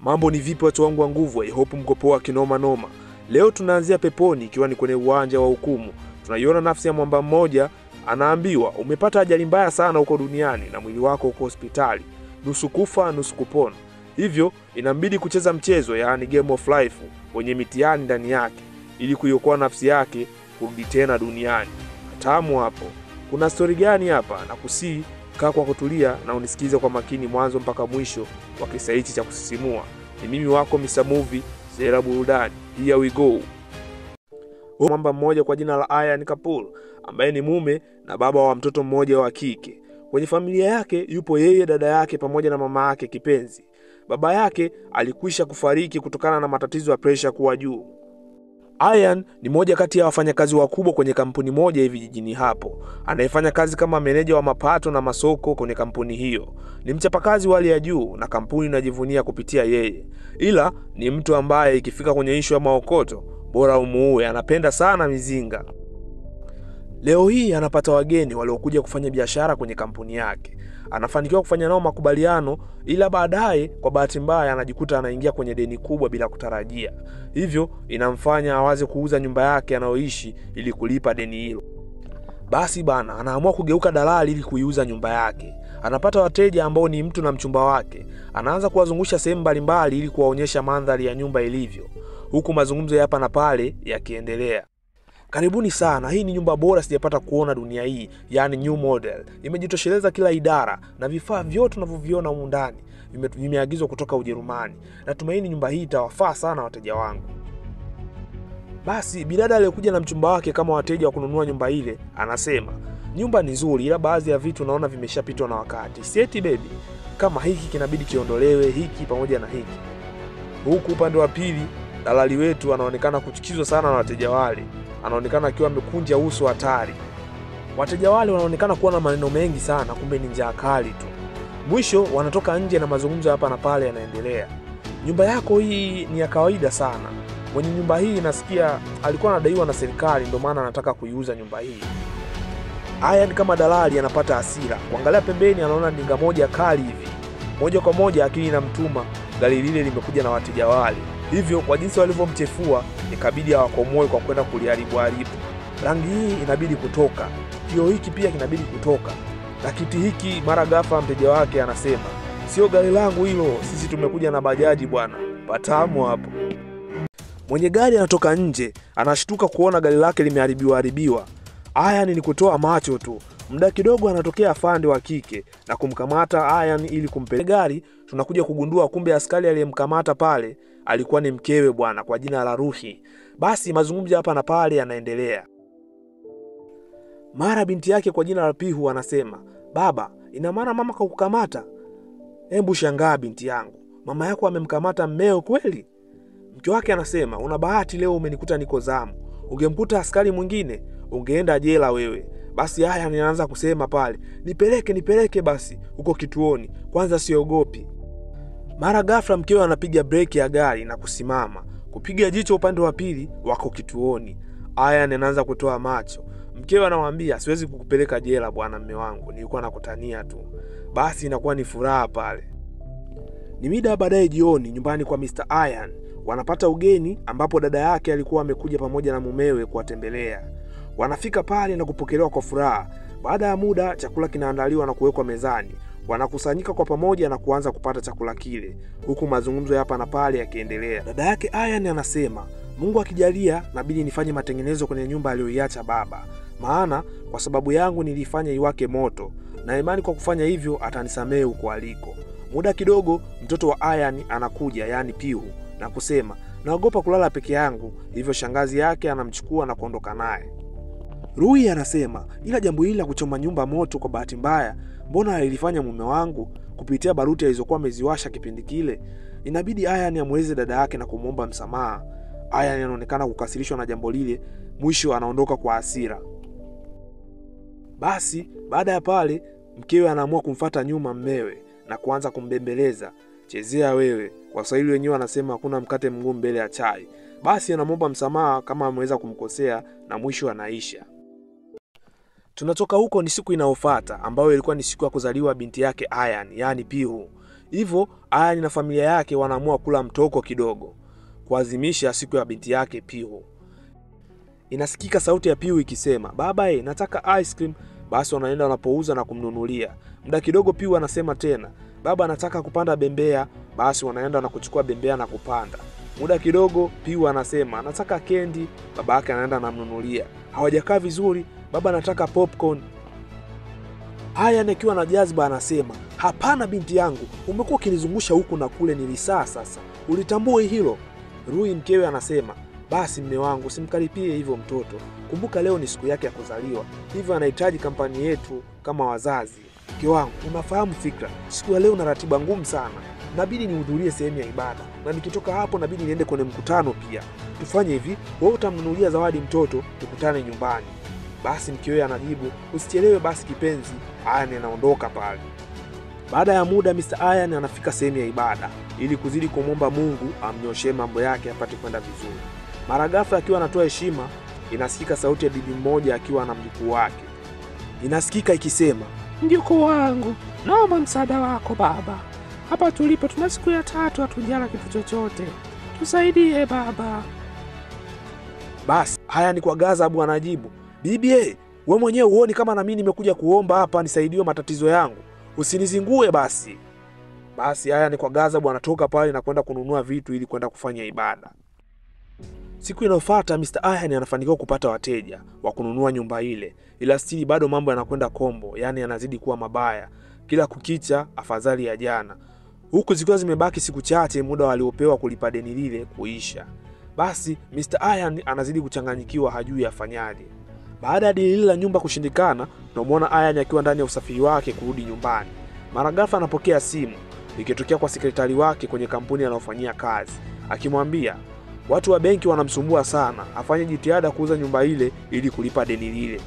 Mambo ni vipi watu wangu wa nguvu? I hope mko poa kinoma noma. Leo tunaanzia peponi ikiwa ni kwenye uwanja wa hukumu. Tunaiona nafsi ya mwamba mmoja anaambiwa umepata ajali mbaya sana huko duniani na mwili wako uko hospitali. Nusu kufa nusu kupona. Hivyo inambidi kucheza mchezo, yaani game of life, wenye mitihani ndani yake ili kuiokoa nafsi yake kurudi tena duniani. Tamu hapo. Kuna story gani hapa? Na kusii kaa kwa kutulia na unisikize kwa makini mwanzo mpaka mwisho wa kisa hichi cha kusisimua. Ni mimi wako Mr. Movie, Zera Burudani. Here we go. Mwamba mmoja kwa jina la Ian Kapoor, ambaye ni mume na baba wa mtoto mmoja wa kike. Kwenye familia yake yupo yeye, dada yake pamoja na mama yake kipenzi. Baba yake alikwisha kufariki kutokana na matatizo ya pressure kuwa juu. Ian ni moja kati ya wafanyakazi wakubwa kwenye kampuni moja hivi jijini hapo. Anayefanya kazi kama meneja wa mapato na masoko kwenye kampuni hiyo. Ni mchapakazi wa hali ya juu na kampuni inajivunia kupitia yeye. Ila ni mtu ambaye ikifika kwenye issue ya maokoto bora umuue, anapenda sana mizinga. Leo hii anapata wageni waliokuja kufanya biashara kwenye kampuni yake. Anafanikiwa kufanya nao makubaliano, ila baadaye kwa bahati mbaya anajikuta anaingia kwenye deni kubwa bila kutarajia. Hivyo inamfanya awaze kuuza nyumba yake anayoishi ili kulipa deni hilo. Basi bana, anaamua kugeuka dalali ili kuiuza nyumba yake. Anapata wateja ambao ni mtu na mchumba wake. Anaanza kuwazungusha sehemu mbalimbali ili kuwaonyesha mandhari ya nyumba ilivyo, huku mazungumzo hapa na pale yakiendelea. Karibuni sana, hii ni nyumba bora sijapata kuona dunia hii, yani new model. Imejitosheleza kila idara na vifaa vyote tunavyoviona humu ndani vimeagizwa kutoka Ujerumani. Natumaini nyumba hii itawafaa sana wateja wangu. Basi bidada aliyekuja na mchumba wake kama wateja wa kununua nyumba ile anasema, nyumba ni nzuri ila baadhi ya vitu naona vimeshapitwa na wakati. Sieti baby, kama hiki kinabidi kiondolewe, hiki pamoja na hiki. Huku upande wa pili dalali wetu anaonekana kuchukizwa sana na wateja wale. Anaonekana akiwa amekunja uso hatari. Wateja wale wanaonekana kuwa na maneno mengi sana, kumbe ni njaa kali tu. Mwisho wanatoka nje na mazungumzo hapa na pale yanaendelea. Nyumba yako hii ni ya kawaida sana. Mwenye nyumba hii nasikia alikuwa anadaiwa na serikali, ndio maana anataka kuiuza nyumba hii. Ian kama dalali anapata hasira. Kuangalia pembeni anaona ndinga moja kali hivi. Moja kwa moja akili inamtuma gari lile limekuja na wateja wale. Hivyo kwa jinsi walivyomchefua ikabidi awakomoe kwa kwenda kuliharibu. Rangi hii inabidi kutoka. Kioo hiki pia kinabidi kutoka. Na kiti hiki mara ghafla mteja wake anasema, sio gari langu hilo, sisi tumekuja na bajaji bwana. Patamu hapo. Mwenye gari anatoka nje, anashtuka kuona gari lake limeharibiwa. Ian ni kutoa macho tu. Muda kidogo anatokea afande wa kike na kumkamata Ian ili kumpeleka gari. Tunakuja kugundua kumbe askari aliyemkamata pale alikuwa ni mkewe bwana kwa jina la Ruhi. Basi mazungumzo hapa na pale yanaendelea. Mara binti yake kwa jina la Pihu anasema, baba, ina maana mama kakukamata? Hebu shangaa binti yangu, mama yako amemkamata mmeo kweli? Mke wake anasema, una bahati leo umenikuta niko zamu. Ungemkuta askari mwingine ungeenda jela wewe. Basi haya anaanza kusema pale, nipeleke basi huko kituoni, kwanza siogopi. Mara ghafla mkewe anapiga breki ya gari na kusimama. Kupiga jicho upande wa pili wako kituoni. Ian anaanza kutoa macho. Mkewe anamwambia, siwezi kukupeleka jela bwana mme wangu, nilikuwa nakutania tu. Basi inakuwa ni furaha pale. Ni mida baadaye jioni nyumbani kwa Mr. Ian. Wanapata ugeni ambapo dada yake alikuwa amekuja pamoja na mumewe kuwatembelea. Wanafika pale na kupokelewa kwa furaha. Baada ya muda chakula kinaandaliwa na kuwekwa mezani. Wanakusanyika kwa pamoja na kuanza kupata chakula kile, huku mazungumzo hapa na pale yakiendelea. Dada yake Ian anasema, Mungu akijalia nabidi nifanye matengenezo kwenye nyumba aliyoiacha baba. Maana kwa sababu yangu nilifanya iwake moto, na imani kwa kufanya hivyo atanisamehe huko aliko. Muda kidogo mtoto wa Ian anakuja, yani Pihu, na kusema, naogopa kulala peke yangu. Hivyo shangazi yake anamchukua na kuondoka naye. Rui anasema, ila jambo hili la kuchoma nyumba moto kwa bahati mbaya, mbona alilifanya mume wangu kupitia baruti alizokuwa ameziwasha kipindi kile? Inabidi Ian amueleze dada yake na kumuomba msamaha. Ian anaonekana kukasirishwa na jambo lile, mwisho anaondoka kwa hasira. Basi baada ya pale mkewe anaamua kumfuata nyuma mmewe na kuanza kumbembeleza, chezea wewe. Kwa Kiswahili wenyewe anasema hakuna mkate mgumu mbele ya chai. Basi anamuomba msamaha kama ameweza kumkosea na mwisho anaisha. Tunatoka huko ni siku inayofuata ambayo ilikuwa ni siku ya kuzaliwa binti yake Ian, yani Pihu. Hivyo Ayan na familia yake wanaamua kula mtoko kidogo kuadhimisha siku ya binti yake Piu. Inasikika sauti ya Piu ikisema, "Baba, nataka ice cream." Basi wanaenda wanapouza na kumnunulia. Muda kidogo Piu anasema tena, "Baba, nataka kupanda bembea." Basi wanaenda na kuchukua bembea na kupanda. Muda kidogo Piu anasema, "Nataka candy." Babake anaenda anamnunulia. Hawajakaa vizuri, "Baba, nataka popcorn." Ayan akiwa na jazba anasema, "Hapana binti yangu, umekuwa ukinizungusha huku na kule, nilisaa sasa. Ulitambua hilo?" Rui mkewe anasema, "Basi mme wangu, simkaripie hivyo mtoto. Kumbuka leo ni siku yake ya kuzaliwa. Hivyo anahitaji kampani yetu kama wazazi." "Mke wangu, unafahamu fikra. Siku ya leo na ratiba ngumu sana. Nabidi nihudhurie sehemu ya ibada. Na nikitoka hapo nabidi niende kwenye mkutano pia. Tufanye hivi, wewe utamnunulia zawadi mtoto, tukutane nyumbani." Basi mkewe anajibu, "Usichelewe basi kipenzi." Ayan anaondoka pale. Baada ya muda Mr. Ayan anafika sehemu ya ibada ili kuzidi kumwomba Mungu amnyoshee mambo yake apate kwenda vizuri. Mara ghafla akiwa anatoa heshima, inasikika sauti ya bibi mmoja akiwa na mjukuu wake. Inasikika ikisema, "Mjukuu wangu, naomba msaada wako baba. Hapa tulipo tuna siku ya 3 hatujala kitu chochote. Tusaidie baba." Basi Ayan kwa ghadhabu anajibu, "Bibi, wewe mwenyewe uone kama na mimi nimekuja kuomba hapa nisaidiwe matatizo yangu. Usinizingue basi." Basi Ayan kwa ghadhabu anatoka pale na kwenda kununua vitu ili kwenda kufanya ibada. Siku inayofuata Mr. Ayan anafanikiwa kupata wateja wa kununua nyumba ile. Ila stili bado mambo yanakwenda kombo, yani yanazidi kuwa mabaya. Kila kukicha afadhali ya jana. Huku zikiwa zimebaki siku chache muda waliopewa kulipa deni lile kuisha. Basi Mr. Ayan anazidi kuchanganyikiwa, hajui afanyaje. Baada ya dili la nyumba kushindikana, tunamwona Ayan akiwa ndani ya usafiri wake kurudi nyumbani. Mara ghafla anapokea simu ikitokea kwa sekretari wake kwenye kampuni anayofanyia kazi, akimwambia watu wa benki wanamsumbua sana, afanye jitihada kuuza nyumba ile ili kulipa deni lile.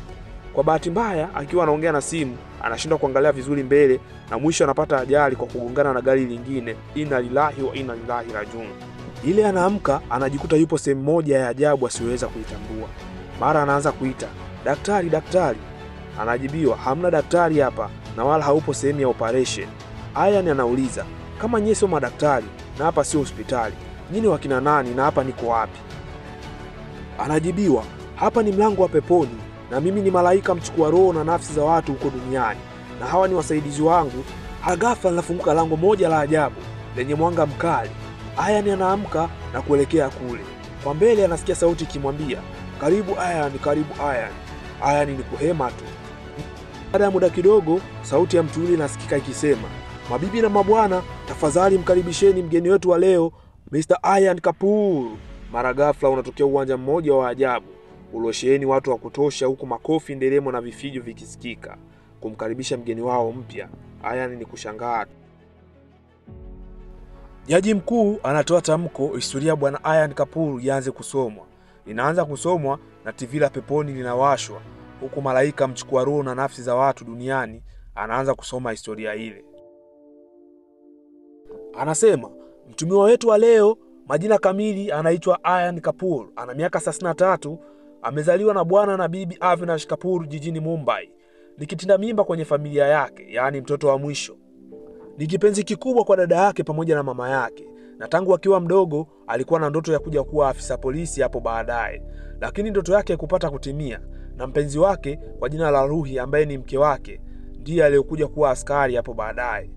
Kwa bahati mbaya, akiwa anaongea na simu, anashindwa kuangalia vizuri mbele na mwisho anapata ajali kwa kugongana na gari lingine. Inna lillahi wa inna ilaihi rajiun. Ile anaamka anajikuta yupo sehemu moja ya ajabu asiyoweza kuitambua. Mara anaanza kuita, "Daktari, daktari." Anajibiwa, "Hamna daktari hapa na wala haupo sehemu ya operation." Ayan anauliza, "Kama nyie sio madaktari na hapa sio hospitali, nyinyi wakina nani na hapa niko wapi?" Anajibiwa, "Hapa ni mlango wa peponi na mimi ni malaika mchukua roho na nafsi za watu huko duniani na hawa ni wasaidizi wangu." Ghafla linafunguka lango moja la ajabu lenye mwanga mkali. Ayan anaamka na kuelekea kule. Kwa mbele anasikia sauti ikimwambia, "Karibu Ayan, karibu Ayan." Ayan ni kuhema tu. Baada ya muda kidogo, sauti ya mtu yule inasikika ikisema, "Mabibi na mabwana, tafadhali mkaribisheni mgeni wetu wa leo, Mr. Ayan Kapoor." Mara ghafla unatokea uwanja mmoja wa ajabu uliosheheni watu wa kutosha, huku makofi, nderemo na vifijo vikisikika kumkaribisha mgeni wao mpya. Ayan ni kushangaa. Jaji mkuu anatoa tamko, historia ya bwana Ayan Kapoor ianze kusomwa. Inaanza kusomwa na TV la peponi linawashwa, huku malaika mchukua roho na nafsi za watu duniani anaanza kusoma historia ile. Anasema, "Mtumiwa wetu wa leo, majina kamili anaitwa Ayan Kapoor, ana miaka 33, amezaliwa na bwana na bibi Avinash Kapoor jijini Mumbai. Ni kitinda mimba kwenye familia yake, yani mtoto wa mwisho. Ni kipenzi kikubwa kwa dada yake pamoja na mama yake, na tangu akiwa mdogo alikuwa na ndoto ya kuja kuwa afisa polisi hapo baadaye, lakini ndoto yake haikupata kutimia, na mpenzi wake kwa jina la Ruhi ambaye ni mke wake ndiye aliyekuja kuwa askari hapo baadaye.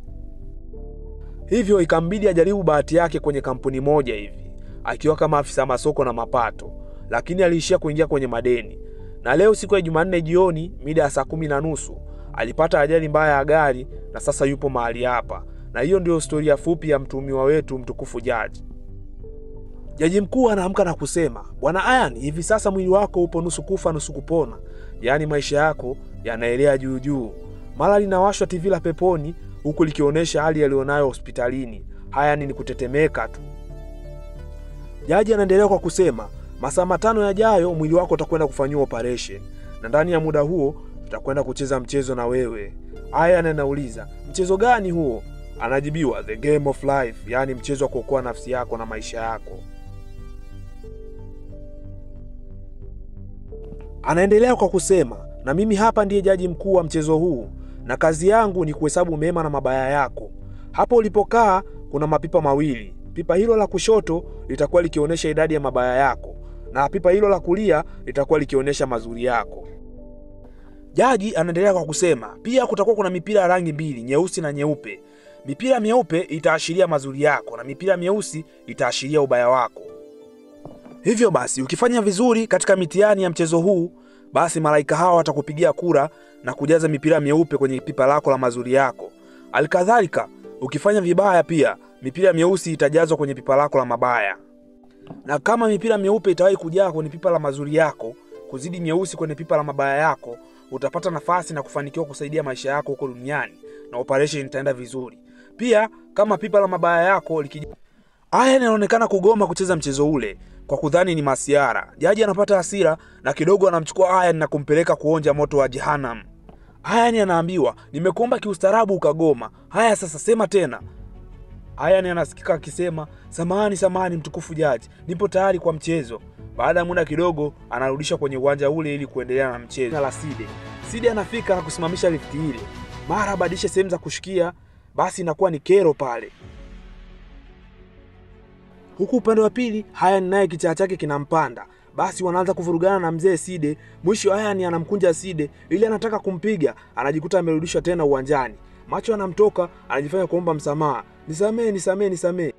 Hivyo ikambidi ajaribu bahati yake kwenye kampuni moja hivi, akiwa kama afisa masoko na mapato, lakini aliishia kuingia kwenye madeni. Na leo siku ya Jumanne jioni mida ya saa 10:30 alipata ajali mbaya ya gari na sasa yupo mahali hapa. Na hiyo ndio historia fupi ya mtumiwa wetu mtukufu jaji. Jaji mkuu anaamka na kusema, "Bwana Ayan, hivi sasa mwili wako upo nusu kufa nusu kupona, yani maisha yako yanaelea juu juu." Mara linawashwa TV la peponi huku likionyesha hali alionayo hospitalini. Haya ni kutetemeka tu. Jaji anaendelea kwa kusema, "Masaa 5 yajayo mwili wako utakwenda kufanywa operation, na ndani ya muda huo tutakwenda kucheza mchezo na wewe." Ayan anauliza, "Mchezo gani huo?" Anajibiwa, "The game of life," yani mchezo wa kuokoa nafsi yako na maisha yako. Anaendelea kwa kusema, "Na mimi hapa ndiye jaji mkuu wa mchezo huu, na kazi yangu ni kuhesabu mema na mabaya yako. Hapo ulipokaa kuna mapipa mawili. Pipa hilo la kushoto litakuwa likionyesha idadi ya mabaya yako, na pipa hilo la kulia litakuwa likionyesha mazuri yako. Jaji anaendelea kwa kusema, pia kutakuwa kuna mipira ya rangi mbili, nyeusi na nyeupe. Mipira myeupe itaashiria mazuri yako na mipira myeusi itaashiria ubaya wako. Hivyo basi, ukifanya vizuri katika mitihani ya mchezo huu, basi malaika hawa watakupigia kura na kujaza mipira myeupe kwenye pipa lako la mazuri yako. Alikadhalika, ukifanya vibaya pia, mipira myeusi itajazwa kwenye pipa lako la mabaya. Na kama mipira myeupe itawahi kujaa kwenye pipa la mazuri yako kuzidi myeusi kwenye pipa la mabaya yako, utapata nafasi na kufanikiwa kusaidia maisha yako huko duniani na operation itaenda vizuri. Pia kama pipa la mabaya yako Ayan anaonekana kugoma kucheza mchezo ule kwa kudhani ni masiara. Jaji anapata hasira na kidogo anamchukua Ayan na kumpeleka kuonja moto wa Jehanamu. Ayan anaambiwa, nimekuomba kiustaarabu ukagoma. Haya sasa sema tena. Ayan anasikika akisema, samahani mtukufu jaji, nipo tayari kwa mchezo. Baada ya muda kidogo anarudisha kwenye uwanja ule ili kuendelea na mchezo. La Side anafika na kusimamisha lifti ile. Mara abadilishe sehemu za kushikia, basi inakuwa ni kero pale. Huku upande wa pili, Ayan naye kichaa chake kinampanda. Basi wanaanza kuvurugana na mzee Side. Mwisho Ayan anamkunja Side ili anataka kumpiga, anajikuta amerudishwa tena uwanjani. Macho anamtoka, anajifanya kuomba msamaha. Nisamee.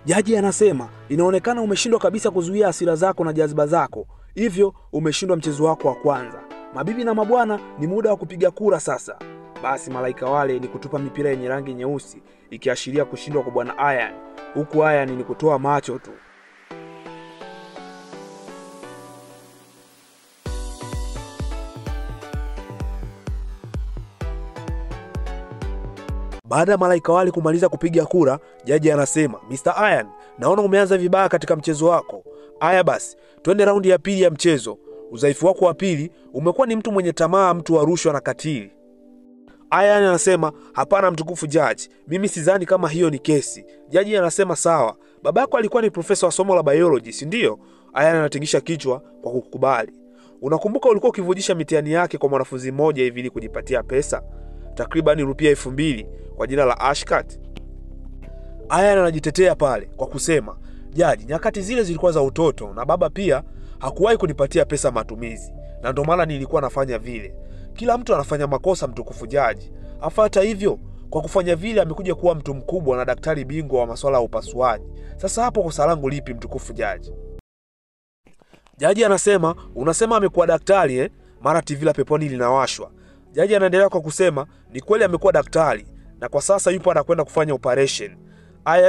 Jaji anasema, inaonekana umeshindwa kabisa kuzuia hasira zako na jaziba zako. Hivyo umeshindwa mchezo wako wa kwanza. Mabibi na mabwana, ni muda wa kupiga kura sasa. Basi malaika wale ni kutupa mipira yenye rangi nyeusi, ikiashiria kushindwa kwa bwana Ayan. Huku Ayan ni kutoa macho tu. Baada ya malaika wale kumaliza kupiga kura, jaji anasema, Mr. Ayan, naona umeanza vibaya katika mchezo wako. Aya basi, twende raundi ya pili ya mchezo. Udhaifu wako wa pili, umekuwa ni mtu mwenye tamaa, mtu wa rushwa na katili. Ayan anasema, hapana mtukufu jaji, mimi sidhani kama hiyo ni kesi. Jaji anasema, sawa, babako alikuwa ni profesa wa somo la biology, si ndio? Ayan anatingisha kichwa kwa kukubali. Unakumbuka ulikuwa ukivujisha mitihani yake kwa mwanafunzi mmoja hivi ili kujipatia pesa? Takriban rupia 2000 kwa jina la Ashkat. Ayan anajitetea pale kwa kusema, jaji, nyakati zile zilikuwa za utoto na baba pia hakuwahi kunipatia pesa matumizi, na ndio maana nilikuwa nafanya vile. Kila mtu anafanya makosa mtukufu jaji. Hata hivyo, kwa kufanya vile amekuja kuwa mtu mkubwa na daktari bingwa wa masuala ya upasuaji. Sasa hapo kosa langu lipi mtukufu jaji? Jaji anasema, unasema amekuwa daktari Mara TV la peponi linawashwa. Jaji anaendelea kwa kusema, ni kweli amekuwa daktari na kwa sasa yupo anakwenda kufanya operation.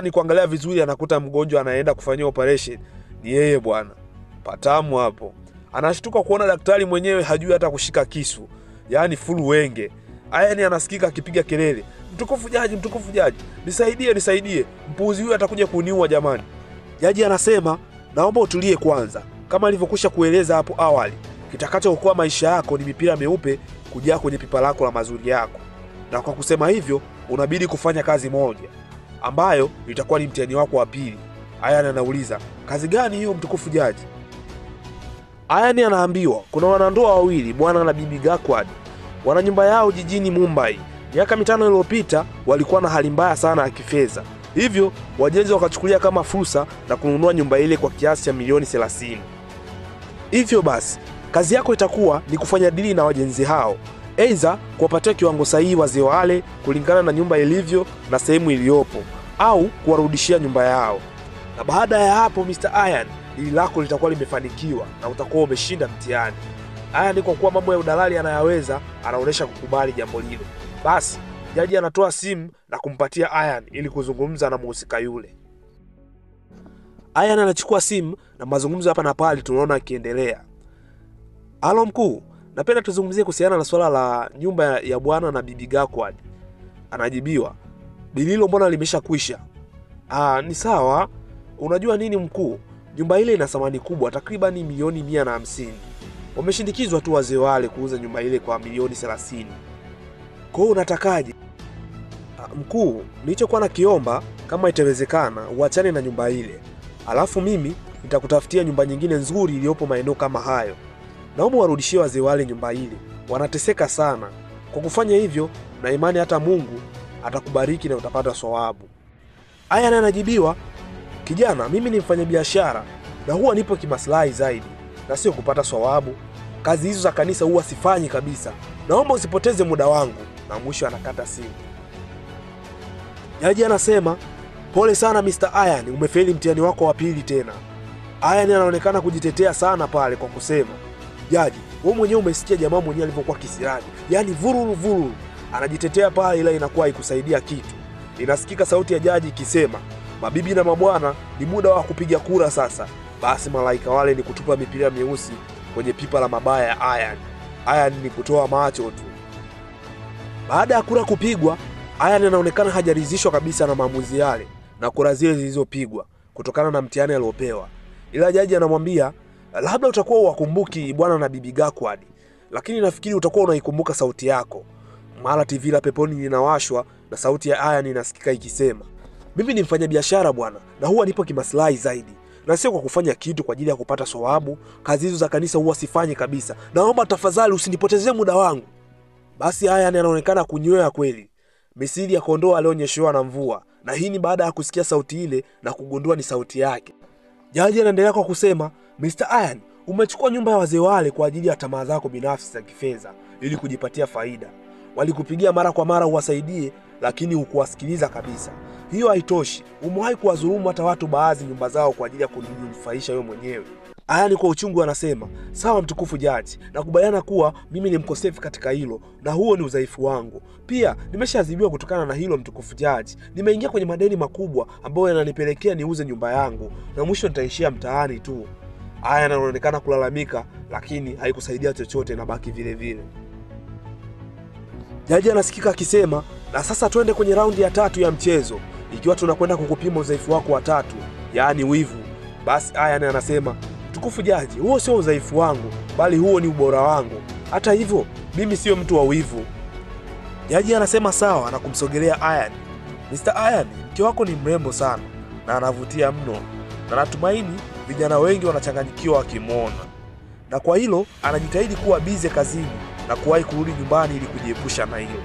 Ni kuangalia vizuri anakuta mgonjwa anaenda kufanyia operation ni yeye bwana. Patamu hapo. Anashtuka kuona daktari mwenyewe hajui hata kushika kisu. Yaani full wenge. Ni anasikika akipiga kelele, mtukufu jaji, nisaidie. Mpuuzi huyu atakuja kuniua jamani. Jaji anasema, naomba utulie kwanza. Kama nilivyokwisha kueleza hapo awali, kitakachookoa maisha yako ni mipira meupe kujaa kwenye pipa lako la mazuri yako. Na kwa kusema hivyo, unabidi kufanya kazi moja ambayo itakuwa ni mtihani wako wa pili. Ayan anauliza, kazi gani hiyo mtukufu jaji? Ayan anaambiwa, kuna wanandoa wawili, bwana na bibi Gakwad. Wana nyumba yao jijini Mumbai. Miaka 5 iliyopita walikuwa na hali mbaya sana ya kifedha. Hivyo wajenzi wakachukulia kama fursa na kununua nyumba ile kwa kiasi cha milioni 30. Hivyo basi, kazi yako itakuwa ni kufanya dili na wajenzi hao. Aidha kuwapatia kiwango sahihi wazee wale kulingana na nyumba ilivyo na sehemu iliyopo, au kuwarudishia nyumba yao. Na baada ya hapo Mr. Ayan, dili lako litakuwa limefanikiwa na utakuwa umeshinda mtihani. Ayan kwa kuwa mambo ya udalali anayaweza, anaonesha kukubali jambo hilo. Basi jaji anatoa simu na kumpatia Ayan ili kuzungumza na mhusika yule. Ayan anachukua simu na mazungumzo hapa na pale tunaona yakiendelea. Halo mkuu, napenda tuzungumzie kuhusiana na swala la nyumba ya bwana na bibi Gakwad. Anajibiwa, dili hilo mbona limeshakwisha? Ni sawa. Unajua nini mkuu? Nyumba ile ina thamani kubwa, takriban milioni 150. Wameshindikizwa tu wazee wale kuuza nyumba ile kwa milioni 30. Kwa hiyo unatakaje? Mkuu, nilichokuwa nakiomba kama itawezekana uachane na nyumba ile. Alafu mimi nitakutafutia nyumba nyingine nzuri iliyopo maeneo kama hayo. Naomba warudishie wazee wale nyumba ile. Wanateseka sana. Kwa kufanya hivyo, na imani hata Mungu atakubariki na utapata thawabu. Ayan anajibiwa, kijana, mimi ni mfanyabiashara na huwa nipo kimaslahi zaidi na sio kupata thawabu. Kazi hizo za kanisa huwa sifanyi kabisa. Naomba usipoteze muda wangu. Na mwisho anakata simu. Jaji anasema, pole sana Mr. Ayan, umefeli mtihani wako wa pili tena. Ayan anaonekana kujitetea sana pale kwa kusema, jaji, wewe mwenyewe umesikia jamaa mwenyewe alivyokuwa kisirani. Yaani vururu. Anajitetea pale ila inakuwa haikusaidia kitu. Inasikika sauti ya jaji ikisema, mabibi na mabwana, ni muda wa kupiga kura sasa. Basi malaika wale ni kutupa mipira myeusi kwenye pipa la mabaya ya Ayan. Ayan ni kutoa macho tu. Baada ya kura kupigwa, Ayan anaonekana hajaridhishwa kabisa na maamuzi yale na kura zile zilizopigwa kutokana na mtihani aliopewa. Ila jaji anamwambia, labda utakuwa uwakumbuki bwana na bibi Gakwad, lakini nafikiri utakuwa unaikumbuka sauti yako. Mara TV la peponi linawashwa na sauti ya Ayan inasikika ikisema, mimi ni mfanyabiashara bwana na huwa nipo kimaslahi zaidi na sio kwa kufanya kitu kwa ajili ya kupata thawabu. Kazi hizo za kanisa huwa sifanyi kabisa. Naomba tafadhali usinipotezee muda wangu. Basi Ayan anaonekana kunywea kweli, misili ya kondoo alionyeshewa na mvua, na hii ni baada ya kusikia sauti ile na kugundua ni sauti yake. Jaji anaendelea kwa kusema, Mr. Ayan, umechukua nyumba ya wazee wale kwa ajili ya tamaa zako binafsi za kifedha ili kujipatia faida. Walikupigia mara kwa mara uwasaidie, lakini hukuwasikiliza kabisa. Hiyo haitoshi, umewahi kuwadhulumu hata watu baadhi nyumba zao kwa ajili ya kujinufaisha wewe mwenyewe. Ayan kwa uchungu anasema, sawa mtukufu jaji, nakubaliana kuwa mimi ni mkosefu katika hilo na huo ni udhaifu wangu. Pia nimeshaadhibiwa kutokana na hilo mtukufu jaji. Nimeingia kwenye madeni makubwa ambayo yananipelekea niuze nyumba yangu na mwisho nitaishia mtaani tu. Ayan anaonekana kulalamika, lakini haikusaidia chochote na baki vile vile. Jaji anasikika akisema, na sasa twende kwenye raundi ya 3 ya mchezo, ikiwa tunakwenda kukupima udhaifu wako wa 3, yaani wivu. Basi Ayan anasema, mtukufu jaji, huo sio udhaifu wangu, bali huo ni ubora wangu. Hata hivyo, mimi sio mtu wa wivu. Jaji anasema sawa na kumsogelea Ayan. Mr. Ayan, mke wako ni mrembo sana na anavutia mno, na natumaini vijana wengi wanachanganyikiwa wakimwona. Na kwa hilo anajitahidi kuwa bize kazini na kuwahi kurudi nyumbani ili kujiepusha na hilo.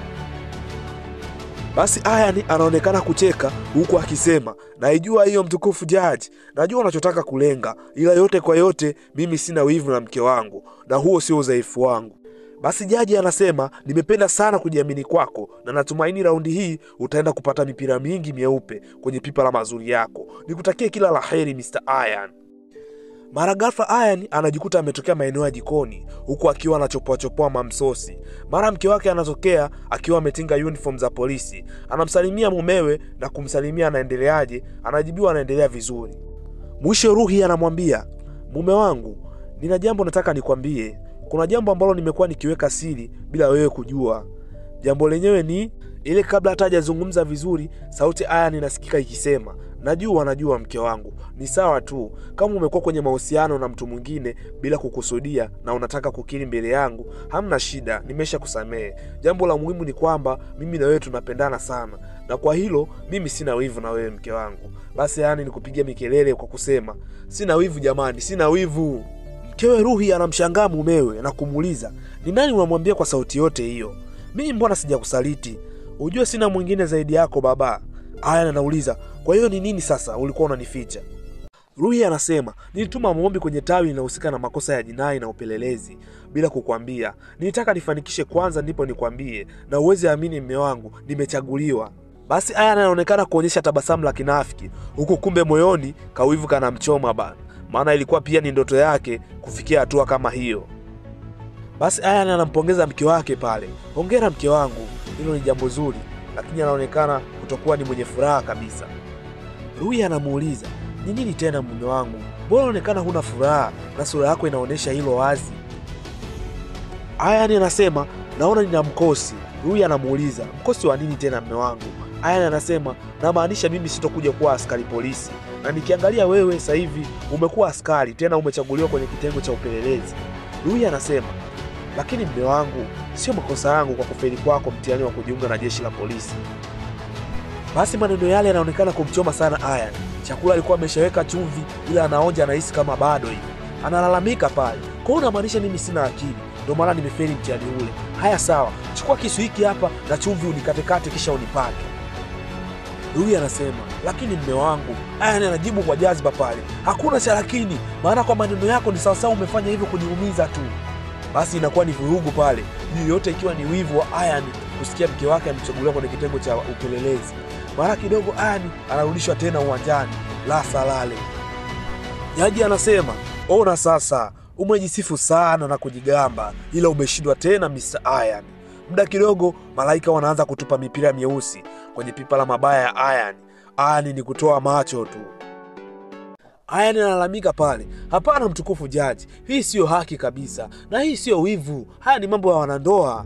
Basi Ayan anaonekana kucheka huku akisema, naijua hiyo mtukufu jaji, najua unachotaka kulenga, ila yote kwa yote mimi sina wivu na mke wangu na huo sio udhaifu wangu. Basi jaji anasema, nimependa sana kujiamini kwako na natumaini raundi hii utaenda kupata mipira mingi myeupe kwenye pipa la mazuri yako. Nikutakie kila laheri Mr. Ayan. Mara ghafla Ayan anajikuta ametokea maeneo ya jikoni huku akiwa anachopoa mamsosi. Mara mke wake anatokea akiwa ametinga uniform za polisi. Anamsalimia mumewe na kumsalimia anaendeleaje, anajibiwa anaendelea vizuri. Mwisho Ruhi anamwambia, mume wangu, nina jambo nataka nikwambie. Kuna jambo ambalo nimekuwa nikiweka siri bila wewe kujua. Jambo lenyewe ni ile. Kabla hata hajazungumza vizuri, sauti Ayan inasikika ikisema, najua mke wangu, ni sawa tu. Kama umekuwa kwenye mahusiano na mtu mwingine bila kukusudia na unataka kukiri mbele yangu, hamna shida, nimeshakusamehe. Jambo la muhimu ni kwamba mimi na wewe tunapendana sana, na kwa hilo mimi sina wivu na wewe mke wangu. Basi Ayan nikupigia mikelele kwa kusema, sina wivu jamani, sina wivu. Mkewe Ruhi anamshangaa mumewe na kumuuliza, ni nani unamwambia kwa sauti yote hiyo? Mimi mbona sijakusaliti? Ujue sina mwingine zaidi yako baba. Ayan anauliza, kwa hiyo ni nini sasa ulikuwa unanificha? Ruhi anasema, nilituma maombi kwenye tawi linahusika na makosa ya jinai na upelelezi bila kukwambia. Nilitaka nifanikishe kwanza ndipo nikwambie, na uweze amini mume wangu, nimechaguliwa. Basi Ayan anaonekana kuonyesha tabasamu la kinafiki, huku kumbe moyoni kawivu kanamchoma bana. Maana ilikuwa pia ni ndoto yake kufikia hatua kama hiyo. Basi Ayan anampongeza mke wake pale. Hongera mke wangu, hilo ni jambo zuri, lakini anaonekana kutokuwa ni mwenye furaha kabisa. Ruhi anamuuliza, ni nini tena mume wangu? Mbona unaonekana huna furaha na sura yako inaonyesha hilo wazi? Ayan anasema, naona nina mkosi. Ruhi anamuuliza, mkosi wa nini tena mume wangu? Ayan anasema, namaanisha mimi sitokuja kuwa askari polisi. Na nikiangalia wewe sasa hivi umekuwa askari, tena umechaguliwa kwenye kitengo cha upelelezi. Ruhi anasema, lakini mume wangu, sio makosa yangu kwa kufeli kwako mtihani wa kujiunga na jeshi la polisi. Basi maneno yale yanaonekana kumchoma sana Ayan. Chakula alikuwa ameshaweka chumvi ila anaonja anahisi kama bado hivi. Analalamika pale, kwa hiyo unamaanisha mimi sina akili ndio maana nimefeli mtihani ule. Haya sawa, chukua kisu hiki hapa na chumvi unikatekate kisha unipake. Rui anasema, lakini mme wangu. Ayan anajibu kwa jazba pale, hakuna cha lakini, maana kwa maneno yako ni sawasawa umefanya hivyo kuniumiza tu. Basi inakuwa ni vurugu pale, hii yote ikiwa ni wivu wa Ayan kusikia mke wake amechaguliwa kwenye kitengo cha upelelezi. Mara kidogo Ayan anarudishwa tena uwanjani, la salale. Jaji anasema, ona sasa, umejisifu sana na kujigamba, ila umeshindwa tena Mr. Ayan. Muda kidogo malaika wanaanza kutupa mipira mieusi kwenye pipa la mabaya ya Ayan. Ayan ni kutoa macho tu. Ayan analalamika pale, hapana mtukufu jaji, hii sio haki kabisa, na hii sio wivu, haya ni mambo ya wanandoa.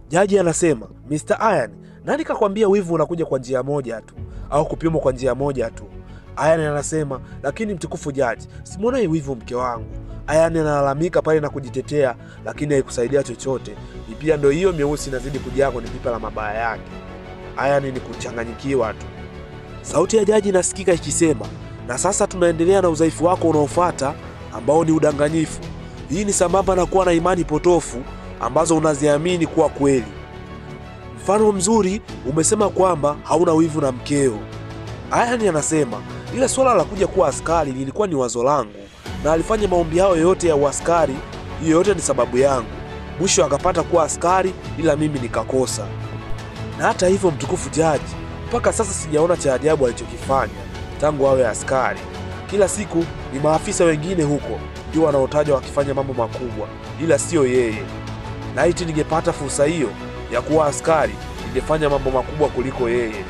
Jaji anasema, Mr. Ayan, nani kakwambia wivu unakuja kwa njia moja tu, au kupimwa kwa njia moja tu? Ayan anasema, lakini mtukufu jaji, simuona hii wivu mke wangu. Ayan analalamika pale na kujitetea, lakini haikusaidia chochote. Pia ndio hiyo mieusi inazidi kujaa kwenye pipa la mabaya yake. Ayan ni kuchanganyikiwa tu. Sauti ya jaji inasikika ikisema, na sasa tunaendelea na udhaifu wako unaofuata ambao ni udanganyifu. Hii ni sambamba na kuwa na imani potofu ambazo unaziamini kuwa kweli. Mfano mzuri, umesema kwamba hauna wivu na mkeo. Ayan anasema, ila swala la kuja kuwa askari lilikuwa ni wazo langu, na alifanya maombi yao yote ya uaskari, hiyo yote ni sababu yangu. Mwisho akapata kuwa askari, ila mimi nikakosa. Na hata hivyo mtukufu jaji, mpaka sasa sijaona cha ajabu alichokifanya tangu awe askari. Kila siku ni maafisa wengine huko ndio wanaotajwa wakifanya mambo makubwa, ila sio yeye. Laiti ningepata fursa hiyo ya kuwa askari, ningefanya mambo makubwa kuliko yeye.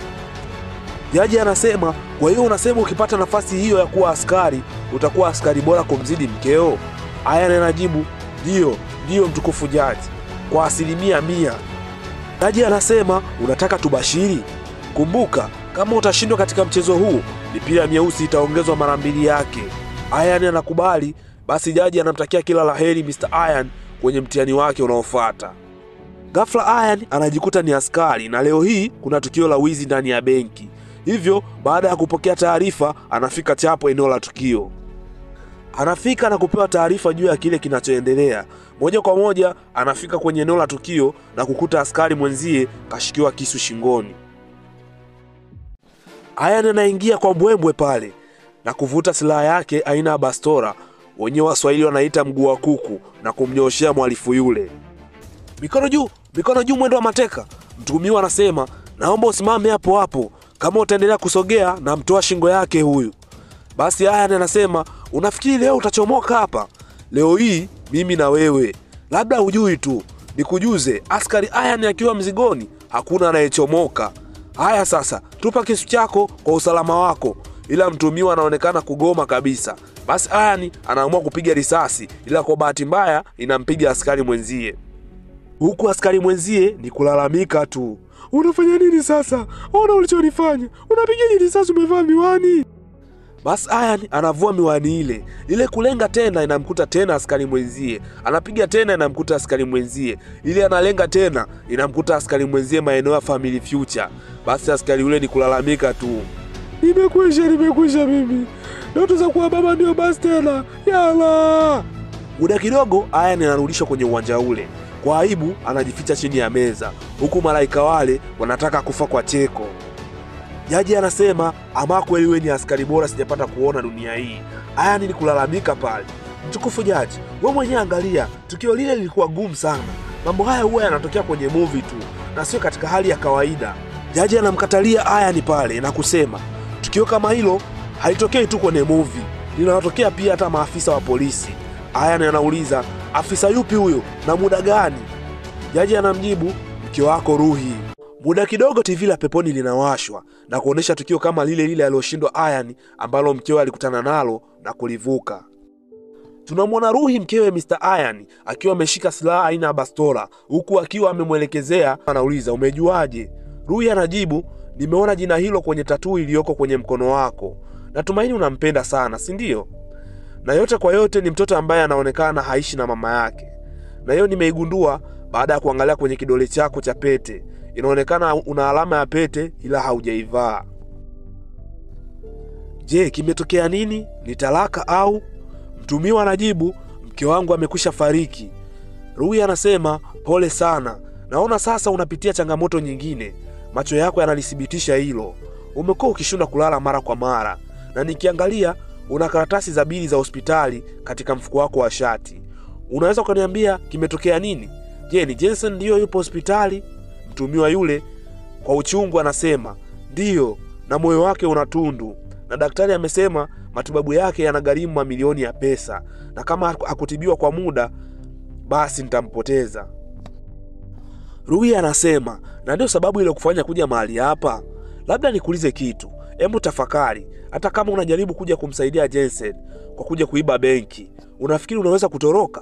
Jaji anasema, kwa hiyo unasema ukipata nafasi hiyo ya kuwa askari, utakuwa askari bora kumzidi mkeo? Ayan anajibu, Ndiyo mtukufu jaji, kwa 100%. Jaji anasema, unataka tubashiri? Kumbuka, kama utashindwa katika mchezo huu, mipira mieusi itaongezwa mara 2 yake. Ayan anakubali, basi jaji anamtakia kila laheri Mr. Ayan kwenye mtihani wake unaofuata. Ghafla Ayan anajikuta ni askari, na leo hii kuna tukio la wizi ndani ya benki. Hivyo, baada ya kupokea taarifa, anafika chapo eneo la tukio. Anafika na kupewa taarifa juu ya kile kinachoendelea. Moja kwa moja anafika kwenye eneo la tukio na kukuta askari mwenzie kashikiwa kisu shingoni. Ayan anaingia kwa mbwembwe pale na kuvuta silaha yake aina ya bastora, wenyewe Waswahili wanaita mguu wa kuku, na kumnyooshea mhalifu yule. Mikono juu mwendo wa mateka. Mtuhumiwa anasema, naomba usimame hapo hapo, kama utaendelea kusogea na mtoa shingo yake huyu. Basi Ayan anasema, unafikiri leo utachomoka hapa? Leo hii mimi na wewe. Labda hujui tu, nikujuze, askari Ayan akiwa mzigoni hakuna anayechomoka. Haya sasa, tupa kisu chako kwa usalama wako. Ila mtuhumiwa anaonekana kugoma kabisa. Basi Ayan anaamua kupiga risasi, ila kwa bahati mbaya inampiga askari mwenzie. Huku askari mwenzie ni kulalamika tu, unafanya nini sasa? Ona ulichonifanya, unapiga risasi umevaa miwani. Basi Ayan anavua miwani ile kulenga tena, inamkuta tena askari mwenzie. Anapiga tena, inamkuta askari mwenzie. Ile analenga tena, inamkuta askari mwenzie maeneo ya Family Future. Basi askari yule ni kulalamika tu, nimekwisha mimi. Ndoto za kuwa baba ndio basi tena. Yala. Muda kidogo Ayan anarudishwa kwenye uwanja ule. Kwa aibu anajificha chini ya meza, huku malaika wale wanataka kufa kwa cheko. Jaji anasema, ama kweli wewe ni askari bora sijapata kuona dunia hii. Ayan ni kulalamika pale. Mtukufu jaji, wewe mwenyewe angalia, tukio lile lilikuwa gumu sana. Mambo haya huwa yanatokea kwenye movie tu, na sio katika hali ya kawaida. Jaji anamkatalia Ayan pale na kusema, tukio kama hilo halitokei tu kwenye movie, linatokea pia hata maafisa wa polisi. Ayan anauliza, afisa yupi huyo na muda gani? Jaji anamjibu, mke wako Ruhi. Muda kidogo TV la peponi linawashwa na kuonesha tukio kama lile aliloshindwa Ayan ambalo mkewe alikutana nalo na kulivuka. Tunamwona Ruhi mkewe Mr. Ayan akiwa ameshika silaha aina ya bastora, huku akiwa amemwelekezea. Anauliza, umejuaje? Ruhi anajibu, nimeona jina hilo kwenye tattoo iliyoko kwenye mkono wako. Natumaini unampenda sana, si ndio? Na yote kwa yote ni mtoto ambaye anaonekana haishi na mama yake. Na hiyo nimeigundua baada ya kuangalia kwenye kidole chako cha pete. Inaonekana una alama ya pete ila haujaivaa. Je, kimetokea nini? Ni talaka au? Mtumiwa anajibu, mke wangu amekwisha fariki. Rui anasema, pole sana, naona sasa unapitia changamoto nyingine. Macho yako yanalithibitisha hilo. Umekuwa ukishindwa kulala mara kwa mara, na nikiangalia una karatasi za bili za hospitali katika mfuko wako wa shati. Unaweza ukaniambia kimetokea nini? Je, ni Jensen ndiyo yupo hospitali? Mtumiwa yule kwa uchungu anasema, ndiyo, na moyo wake unatundu, na daktari amesema matibabu yake yanagharimu mamilioni ya pesa, na kama hakutibiwa kwa muda basi nitampoteza. Rui anasema, na ndio sababu ile kufanya kuja mahali hapa. Labda nikuulize kitu, hebu tafakari, hata kama unajaribu kuja kumsaidia Jensen kwa kuja kuiba benki, unafikiri unaweza kutoroka?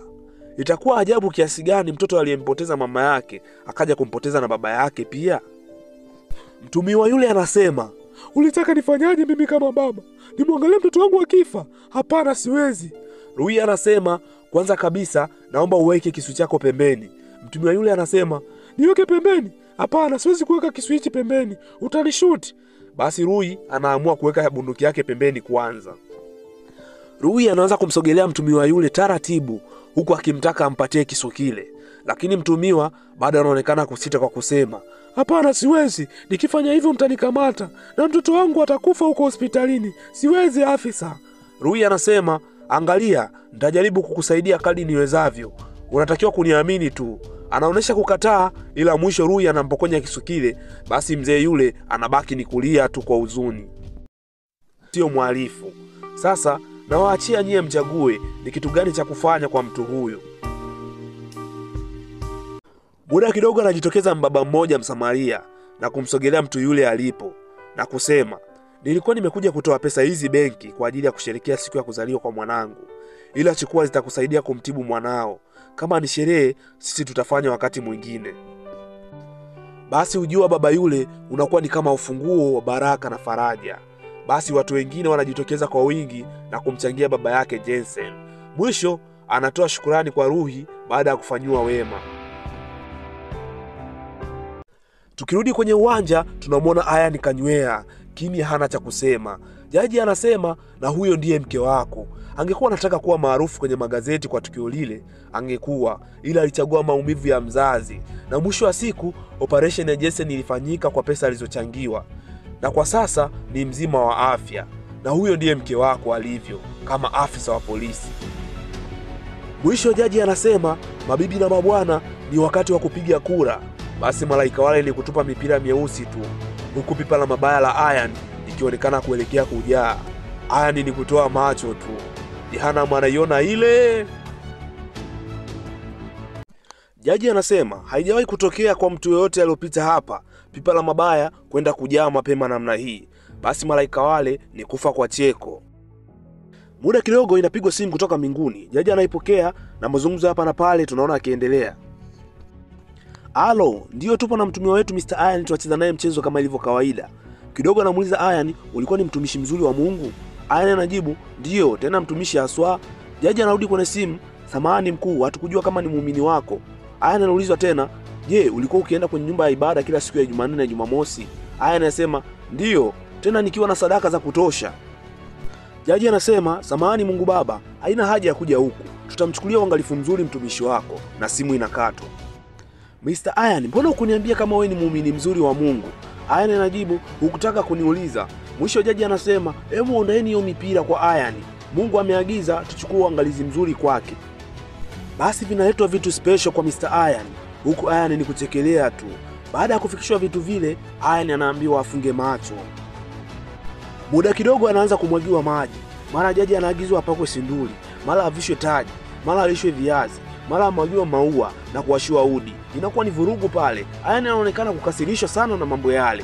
Itakuwa ajabu kiasi gani mtoto aliyempoteza mama yake akaja kumpoteza na baba yake pia. Mtumiwa yule anasema, ulitaka nifanyaje mimi kama baba? Nimwangalie mtoto wangu akifa? Hapana, siwezi. Rui anasema, kwanza kabisa naomba uweke kisu chako pembeni. Mtumiwa yule anasema, niweke pembeni? Hapana, siwezi kuweka kisu hichi pembeni, utanishuti. Basi Rui anaamua kuweka bunduki yake pembeni kwanza. Rui anaanza kumsogelea mtumiwa yule taratibu, huku akimtaka ampatie kisu kile, lakini mtumiwa bado anaonekana kusita kwa kusema, hapana, siwezi, nikifanya hivyo mtanikamata na mtoto wangu atakufa huko hospitalini, siwezi afisa. Rui anasema, angalia, nitajaribu kukusaidia kadri niwezavyo, unatakiwa kuniamini tu. Anaonesha kukataa, ila mwisho Rui anampokonya kisu kile. Basi mzee yule anabaki ni kulia tu kwa huzuni. Sio mhalifu. Sasa nawaachia nyie mchague ni kitu gani cha kufanya kwa mtu huyu. Muda kidogo anajitokeza mbaba mmoja Msamaria na kumsogelea mtu yule alipo na kusema, nilikuwa nimekuja kutoa pesa hizi benki kwa ajili ya kusherehekea siku ya kuzaliwa kwa mwanangu, ila chukua zitakusaidia kumtibu mwanao. Kama ni sherehe sisi tutafanya wakati mwingine. Basi ujio wa baba yule unakuwa ni kama ufunguo wa baraka na faraja. Basi watu wengine wanajitokeza kwa wingi na kumchangia baba yake Jensen. Mwisho anatoa shukrani kwa Rui baada ya kufanywa wema. Tukirudi kwenye uwanja tunamwona Ian kanywea, kimya, hana cha kusema. Jaji anasema, na huyo ndiye mke wako. Angekuwa anataka kuwa maarufu kwenye magazeti kwa tukio lile, angekuwa, ila alichagua maumivu ya mzazi. Na mwisho wa siku operation ya Jensen ilifanyika kwa pesa alizochangiwa, na kwa sasa ni mzima wa afya. Na huyo ndiye mke wako alivyo kama afisa wa polisi. Mwisho jaji anasema, mabibi na mabwana, ni wakati wa kupiga kura. Basi malaika wale ni kutupa mipira mieusi tu, huku pipa la mabaya la Ian ikionekana kuelekea kujaa. Ian ni kutoa macho tu. Jehanamu anaiona ile. Jaji anasema, haijawahi kutokea kwa mtu yoyote aliyopita hapa pipa la mabaya kwenda kujaa mapema namna hii. Basi malaika wale ni kufa kwa cheko. Muda kidogo inapigwa simu kutoka mbinguni. Jaji anaipokea na mazungumzo hapa na pale tunaona akiendelea. Halo, ndio tupo na mtumiwa wetu Mr. Ian, tuacheza naye mchezo kama ilivyo kawaida. Kidogo anamuuliza Ian, ulikuwa ni mtumishi mzuri wa Mungu? Ian anajibu, ndio, tena mtumishi haswa. Jaji anarudi kwenye simu, samahani mkuu, hatukujua kama ni muumini wako. Ian anaulizwa tena, je, ulikuwa ukienda kwenye nyumba ya ibada kila siku ya Jumanne na Jumamosi? Ian anasema, ndio, tena nikiwa na sadaka za kutosha. Jaji anasema, samahani Mungu Baba, haina haja ya kuja huku, tutamchukulia uangalifu mzuri mtumishi wako, na simu inakatwa. Mr. Ian, mbona hukuniambia kama wewe ni muumini mzuri wa Mungu? Ian anajibu, hukutaka kuniuliza. Mwisho jaji anasema, hebu ondoeni hiyo mipira kwa Ian. Mungu ameagiza tuchukue uangalizi mzuri kwake. Basi vinaletwa vitu special kwa Mr. Ian. Huku Ian ni kuchekelea tu. Baada ya kufikishwa vitu vile, Ian anaambiwa afunge macho. Muda kidogo anaanza kumwagiwa maji. Mara jaji anaagizwa apakwe sinduli, mara avishwe taji, mara alishwe viazi, mara amwagiwe maua na kuwashiwa udi. Inakuwa ni vurugu pale. Ian anaonekana kukasirishwa sana na mambo yale.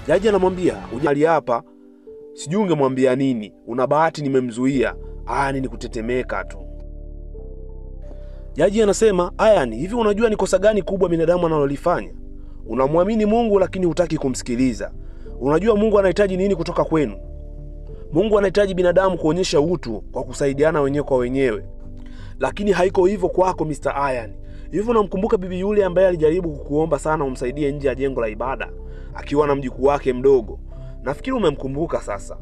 Jaji anamwambia, ujali hapa, sijui ungemwambia nini, una bahati nimemzuia. Ian ni kutetemeka tu. Jaji anasema, Ian, hivi unajua ni kosa gani kubwa binadamu analolifanya? Unamwamini Mungu lakini hutaki kumsikiliza. Unajua Mungu anahitaji nini kutoka kwenu? Mungu anahitaji binadamu kuonyesha utu kwa kusaidiana wenyewe kwa wenyewe. Lakini haiko hivyo kwako Mr. Ian. Hivyo unamkumbuka bibi yule ambaye alijaribu kukuomba sana umsaidie nje ya jengo la ibada akiwa na mjukuu wake mdogo. Nafikiri umemkumbuka sasa.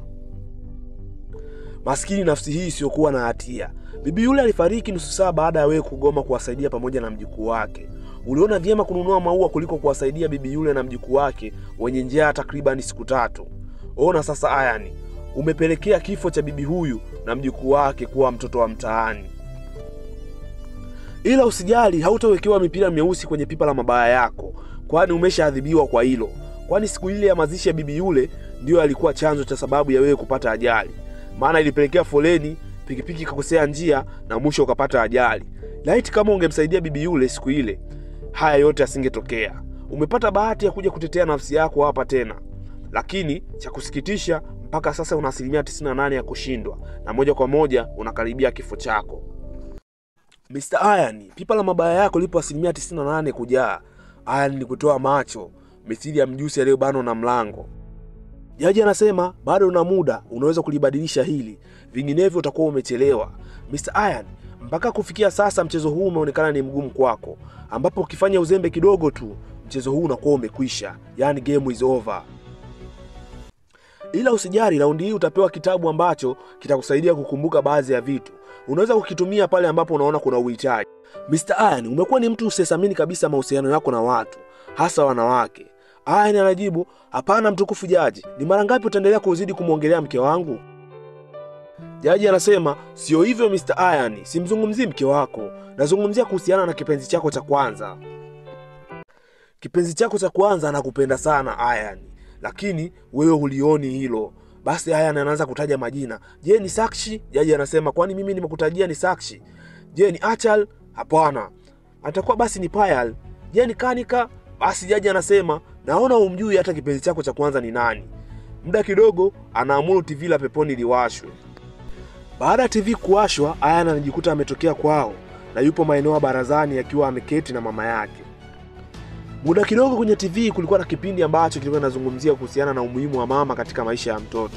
Maskini nafsi hii isiyokuwa na hatia. Bibi yule alifariki nusu saa baada ya wewe kugoma kuwasaidia pamoja na mjukuu wake. Uliona vyema kununua maua kuliko kuwasaidia bibi yule na mjukuu wake wenye njaa takriban siku 3. Ona sasa Ian, umepelekea kifo cha bibi huyu na mjukuu wake kuwa mtoto wa mtaani. Ila usijali, hautawekewa mipira myeusi kwenye pipa la mabaya yako, kwani umeshaadhibiwa kwa hilo. Kwani siku ile ya mazishi ya bibi yule ndio alikuwa chanzo cha sababu ya wewe kupata ajali. Maana ilipelekea foleni, pikipiki ikakosea njia na mwisho ukapata ajali. Laiti kama ungemsaidia bibi yule siku ile, haya yote asingetokea. Umepata bahati ya kuja kutetea nafsi yako hapa tena. Lakini cha kusikitisha, mpaka sasa una 98% ya kushindwa na moja kwa moja unakaribia kifo chako. Mr. Ian, pipa la mabaya yako lipo 98% kujaa. Ian ni kutoa macho, mithili ya mjusi aliyobanwa na mlango. Jaji anasema bado una muda, unaweza kulibadilisha hili, vinginevyo utakuwa umechelewa. Mr. Ian, mpaka kufikia sasa mchezo huu umeonekana ni mgumu kwako, ambapo ukifanya uzembe kidogo tu, mchezo huu unakuwa umekwisha, yani game is over. Ila usijali, raundi hii utapewa kitabu ambacho kitakusaidia kukumbuka baadhi ya vitu. Unaweza kukitumia pale ambapo unaona kuna uhitaji. Mr. Ian, umekuwa ni mtu usiyesamini kabisa mahusiano yako na watu, hasa wanawake. Ian anajibu, hapana mtukufu jaji, ni mara ngapi utaendelea kuzidi kumuongelea mke wangu? Jaji anasema, sio hivyo Mr. Ian, simzungumzii mke wako, nazungumzia kuhusiana na kipenzi chako cha kwanza. Kipenzi chako cha kwanza anakupenda sana Ian, lakini wewe hulioni hilo. Basi Ian anaanza kutaja majina. Je, ni Sakshi? Jaji anasema, kwani mimi nimekutajia ni Sakshi? Je, ni Achal? Hapana. Atakuwa basi ni Payal. Je, ni Kanika? Basi jaji anasema, naona umjui hata kipenzi chako cha kwanza ni nani. Muda kidogo anaamuru TV la peponi liwashwe. Baada ya TV kuwashwa, Ian anajikuta ametokea kwao na yupo maeneo ya barazani akiwa ameketi na mama yake. Muda kidogo kwenye TV kulikuwa na kipindi ambacho kilikuwa kinazungumzia kuhusiana na umuhimu wa mama katika maisha ya mtoto.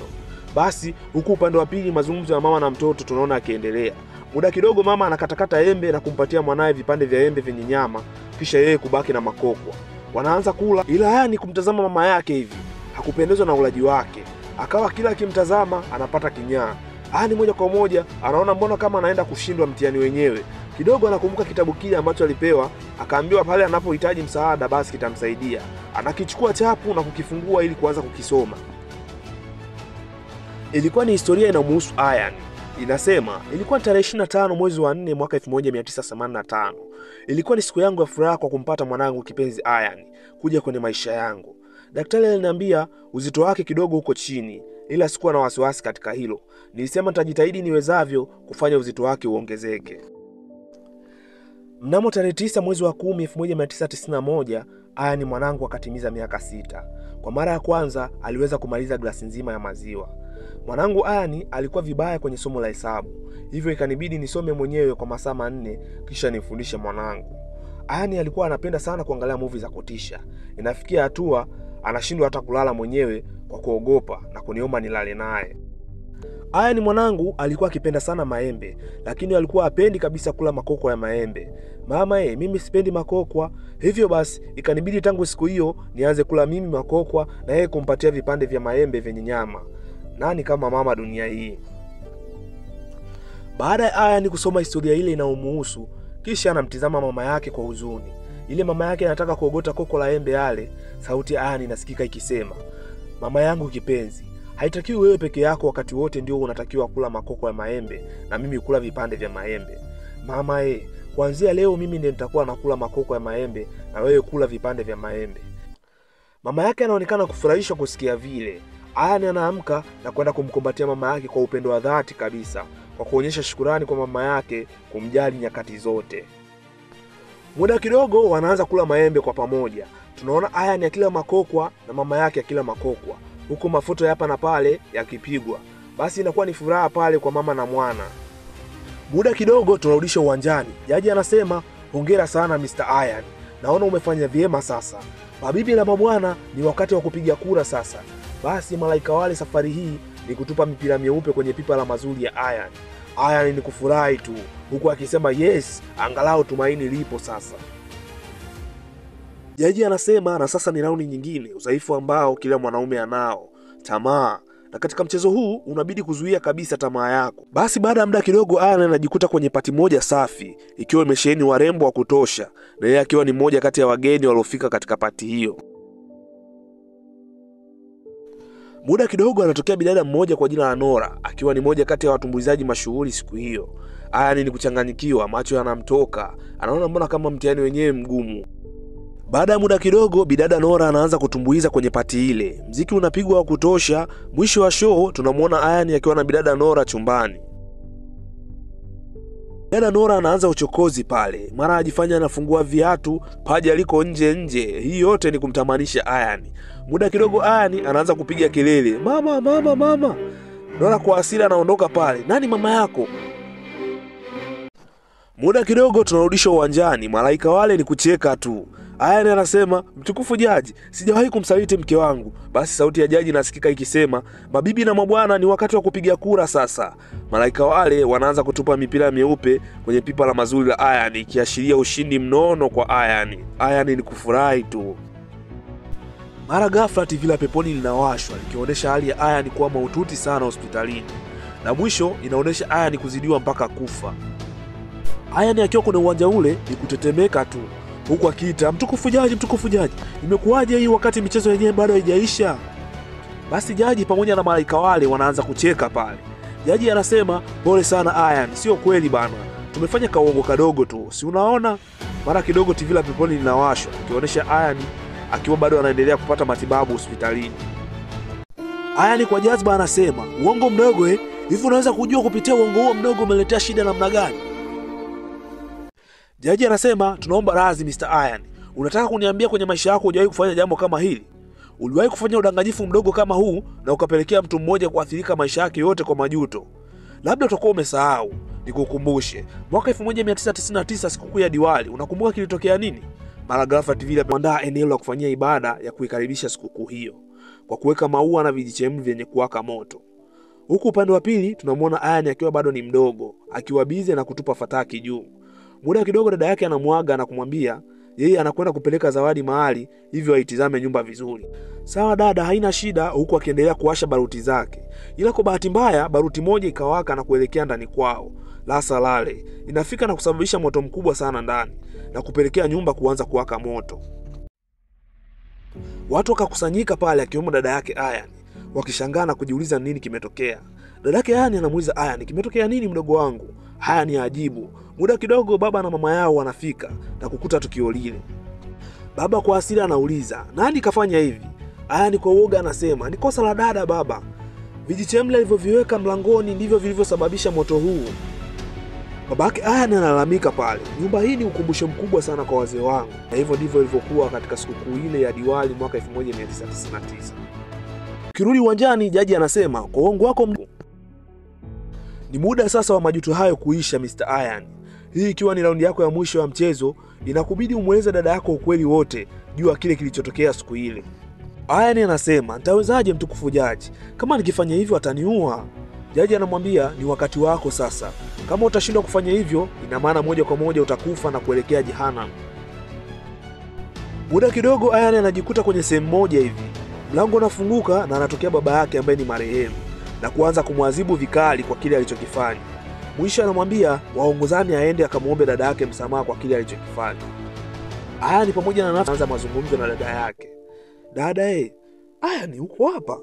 Basi huku upande wa pili mazungumzo ya mama na mtoto tunaona yakiendelea. Muda kidogo mama anakatakata embe na kumpatia mwanae vipande vya embe vyenye nyama, kisha yeye kubaki na makokwa. Wanaanza kula, ila Ian kumtazama mama yake hivi hakupendezwa na ulaji wake. Akawa kila akimtazama anapata kinyaa. Ian moja kwa moja anaona mbona kama anaenda kushindwa mtihani wenyewe. Kidogo anakumbuka kitabu kile ambacho alipewa, akaambiwa pale anapohitaji msaada basi kitamsaidia. Anakichukua chapu na kukifungua ili kuanza kukisoma. Ilikuwa ni historia inayomhusu Ian. Inasema, ilikuwa tarehe 25 mwezi wa 4 mwaka 1985. Ilikuwa ni siku yangu ya furaha kwa kumpata mwanangu kipenzi Ian kuja kwenye maisha yangu. Daktari aliniambia uzito wake kidogo uko chini, ila sikuwa na wasiwasi katika hilo. Nilisema nitajitahidi niwezavyo kufanya uzito wake uongezeke. Mnamo tarehe 9 mwezi wa 10 1991, Ian mwanangu akatimiza miaka 6. Kwa mara ya kwanza aliweza kumaliza glasi nzima ya maziwa. Mwanangu Ian alikuwa vibaya kwenye somo la hesabu, hivyo ikanibidi nisome mwenyewe kwa masaa 4 kisha nifundishe mwanangu. Ian alikuwa anapenda sana kuangalia movie za kutisha. Inafikia hatua anashindwa hata kulala mwenyewe kwa kuogopa na kuniomba nilale naye. Ian mwanangu alikuwa akipenda sana maembe, lakini alikuwa hapendi kabisa kula makokwa ya maembe. Mama mimi sipendi makokwa, hivyo basi ikanibidi tangu siku hiyo nianze kula mimi makokwa na yeye kumpatia vipande vya maembe vyenye nyama. Nani kama mama dunia hii? Baada ya Ian kusoma historia ile inayomuhusu, kisha anamtizama mama yake kwa huzuni. Ile mama yake anataka kuogota koko la embe yale, sauti ya Ian inasikika ikisema, mama yangu kipenzi, haitakiwi wewe peke yako wakati wote ndio unatakiwa kula makoko ya maembe na mimi kula vipande vya maembe. Mama kuanzia leo mimi ndiye nitakuwa nakula makoko ya maembe na wewe kula vipande vya maembe. Mama yake anaonekana kufurahishwa kusikia vile. Ian anaamka na kwenda kumkumbatia mama yake kwa upendo wa dhati kabisa, kwa kuonyesha shukrani kwa mama yake kumjali nyakati zote. Muda kidogo wanaanza kula maembe kwa pamoja. Tunaona Ian akila makokwa na mama yake akila makokwa, huko mafoto hapa na pale yakipigwa. Basi inakuwa ni furaha pale kwa mama na mwana. Muda kidogo tunarudisha uwanjani. Jaji anasema, hongera sana Mr. Ian, naona umefanya vyema sasa. Mabibi na mabwana, ni wakati wa kupiga kura sasa. Basi malaika wale safari hii ni kutupa mipira myeupe kwenye pipa la mazuri ya Ian. Ian ni kufurahi tu, huku akisema yes, angalau tumaini lipo sasa. Jaji anasema, na sasa ni raundi nyingine, udhaifu ambao kila mwanaume anao, tamaa. na katika mchezo huu unabidi kuzuia kabisa tamaa yako. Basi baada ya muda kidogo, Ayan anajikuta kwenye pati moja safi ikiwa imesheheni warembo wa kutosha, na yeye akiwa ni mmoja kati ya wageni waliofika katika pati hiyo. Muda kidogo anatokea bidada mmoja kwa jina la Nora, akiwa ni mmoja kati ya watumbuizaji mashuhuri siku hiyo. Ayan ni kuchanganyikiwa, macho yanamtoka, anaona mbona kama mtihani wenyewe mgumu. Baada ya muda kidogo, bidada Nora anaanza kutumbuiza kwenye pati ile. Mziki unapigwa wa kutosha. Mwisho wa show tunamuona Ayan akiwa na bidada Nora chumbani. Bidada Nora anaanza uchokozi pale. Mara ajifanya anafungua viatu, paja liko nje. Hii yote ni kumtamanisha Ayan. Muda kidogo Ayan anaanza kupiga kelele, "Mama, mama, mama." Nora kwa hasira anaondoka pale. "Nani mama yako?" Muda kidogo tunarudishwa uwanjani. Malaika wale ni kucheka tu. Ayan anasema, "Mtukufu jaji, sijawahi kumsaliti mke wangu." Basi sauti ya jaji inasikika ikisema, "Mabibi na mabwana, ni wakati wa kupiga kura sasa." Malaika wale wanaanza kutupa mipira myeupe kwenye pipa la mazuri la Ayan, ikiashiria ushindi mnono kwa Ayan. Ayan ni kufurahi tu. Mara ghafla TV la peponi linawashwa likionyesha hali ya Ayan kuwa mahututi sana hospitalini, na mwisho inaonyesha Ayan kuzidiwa mpaka kufa. Ayan akiwa kwenye uwanja ule ni kutetemeka tu, huku akiita, mtukufu jaji, imekuwaje hii wakati michezo yenyewe bado haijaisha?" Basi jaji pamoja na malaika wale wanaanza kucheka pale. Jaji anasema, "Pole sana Ayan, sio kweli bana. Tumefanya kauongo kadogo tu, si unaona?" Mara kidogo TV la peponi linawashwa ikionyesha Ayan akiwa bado anaendelea kupata matibabu hospitalini. Ayan kwa jazba anasema, "Uongo mdogo hivi unaweza kujua kupitia uongo huo mdogo umeletea shida namna gani?" Jaji anasema, "Tunaomba radhi Mr. Ayan. Unataka kuniambia kwenye maisha yako hujawahi kufanya jambo kama hili? Uliwahi kufanya udanganyifu mdogo kama huu na ukapelekea mtu mmoja kuathirika maisha yake yote kwa majuto? Labda utakuwa umesahau. Nikukumbushe, mwaka 1999 sikukuu ya Diwali, unakumbuka kilitokea nini?" Mara ghafla TV iliandaa eneo la kufanyia ibada ya kuikaribisha sikukuu hiyo kwa kuweka maua na vijichemu vyenye kuwaka moto. Huku upande wa pili tunamwona Ayan akiwa bado ni mdogo, akiwa bize na kutupa fataki juu. Muda kidogo dada yake anamuaga na kumwambia yeye anakwenda kupeleka zawadi mahali, hivyo aitizame nyumba vizuri. "Sawa dada, haina shida," huku akiendelea kuwasha baruti zake. Ila kwa bahati mbaya baruti moja ikawaka na kuelekea ndani kwao. Lasa lale inafika na kusababisha moto mkubwa sana ndani na kupelekea nyumba kuanza kuwaka moto. Watu wakakusanyika pale, akiwemo dada yake Ayan, wakishangaa na kujiuliza nini kimetokea. Dada yake Ayan anamuuliza Ayan, "Kimetokea nini mdogo wangu?" Ayan ajibu. Muda kidogo baba na mama yao wanafika na kukuta tukio lile. Baba kwa hasira anauliza, "Nani kafanya hivi?" Ayan kwa uoga anasema, "Ni kosa la dada baba. Vijichemle alivyoviweka mlangoni ndivyo vilivyosababisha moto huu." Babake Ayan analalamika pale, "Nyumba hii ni ukumbusho mkubwa sana kwa wazee wangu." Na hivyo ndivyo ilivyokuwa katika sikukuu ile ya Diwali mwaka 1999. Kirudi uwanjani, jaji anasema, "Kwa uongo wako ni muda sasa wa majuto hayo kuisha Mr. Ayan. Hii ikiwa ni raundi yako ya mwisho ya mchezo, inakubidi umweleze dada yako ukweli wote juu ya kile kilichotokea siku ile." Ayan anasema, "Nitawezaje mtukufu jaji? Kama nikifanya hivyo ataniua." Jaji anamwambia, "Ni wakati wako sasa. Kama utashindwa kufanya hivyo, ina maana moja kwa moja utakufa na kuelekea jehanamu." Muda kidogo Ayan anajikuta kwenye sehemu moja hivi. Mlango unafunguka na anatokea baba yake ambaye ni marehemu na kuanza kumwadhibu vikali kwa kile alichokifanya. Mwisho anamwambia waongozane aende akamuombe dada yake msamaha kwa kile alichokifanya. Ayan pamoja na nafsi anaanza mazungumzo na dada yake. "Dada Ayan uko hapa?"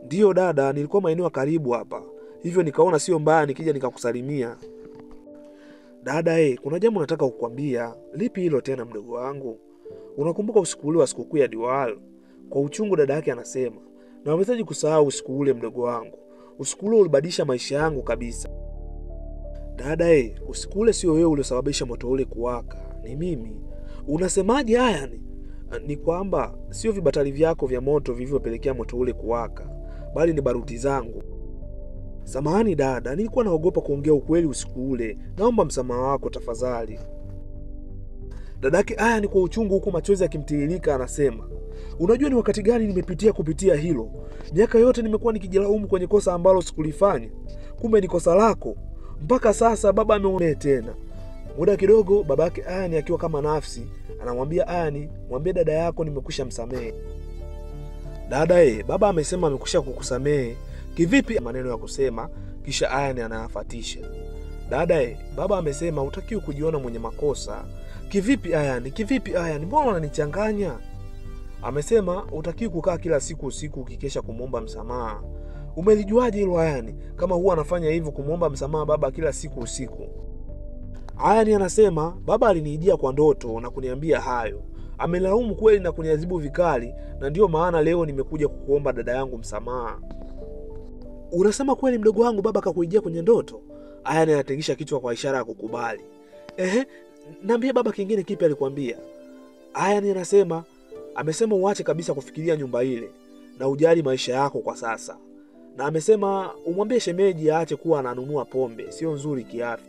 "Ndio dada, nilikuwa maeneo ya karibu hapa. Hivyo nikaona sio mbaya nikija nikakusalimia." "Dada kuna jambo nataka kukwambia." "Lipi hilo tena mdogo wangu?" "Unakumbuka usiku ule wa sikukuu ya Diwali?" Kwa uchungu dada yake anasema, "Nawezaje kusahau usiku ule mdogo wangu? Usiku ule ulibadilisha maisha yangu kabisa." "Dada usiku ule sio wewe uliosababisha moto ule kuwaka, ni mimi." "Unasemaje Ayan?" "Ni kwamba sio vibatari vyako vya moto vilivyopelekea moto ule kuwaka, bali ni baruti zangu." "Samahani dada, nilikuwa naogopa kuongea ukweli usiku ule. Naomba msamaha wako tafadhali." Dadake Ayan kwa uchungu huko machozi yakimtiririka anasema, "Unajua ni wakati gani nimepitia kupitia hilo? Miaka yote nimekuwa nikijilaumu kwenye kosa ambalo sikulifanya. Kumbe ni kosa lako. Mpaka sasa baba ameumea tena." Muda kidogo babake Ayan akiwa kama nafsi anamwambia Ayan, "Mwambie dada yako nimekwisha msamehe." "Dada baba amesema amekwisha kukusamehe. Kivipi? Maneno ya kusema kisha Ian anayafuatisha. Dadae, baba amesema hutakiwi kujiona mwenye makosa. Kivipi Ian? Kivipi Ian? Mbona unanichanganya? Amesema hutakiwi kukaa kila siku usiku ukikesha kumuomba msamaha. Umelijuaje hilo Ian? Kama huwa anafanya hivyo kumuomba msamaha baba kila siku usiku. Ian anasema baba alinijia kwa ndoto na kuniambia hayo. Amelaumu kweli na kuniadhibu vikali, na ndio maana leo nimekuja kukuomba dada yangu msamaha. Unasema kweli mdogo wangu baba akakuijia kwenye ndoto? Ian anatingisha kichwa kwa ishara ya kukubali. Niambie baba kingine kipi alikwambia? Ian anasema amesema uache kabisa kufikiria nyumba ile na ujali maisha yako kwa sasa. Na amesema umwambie shemeji aache kuwa ananunua pombe, sio nzuri kiafya.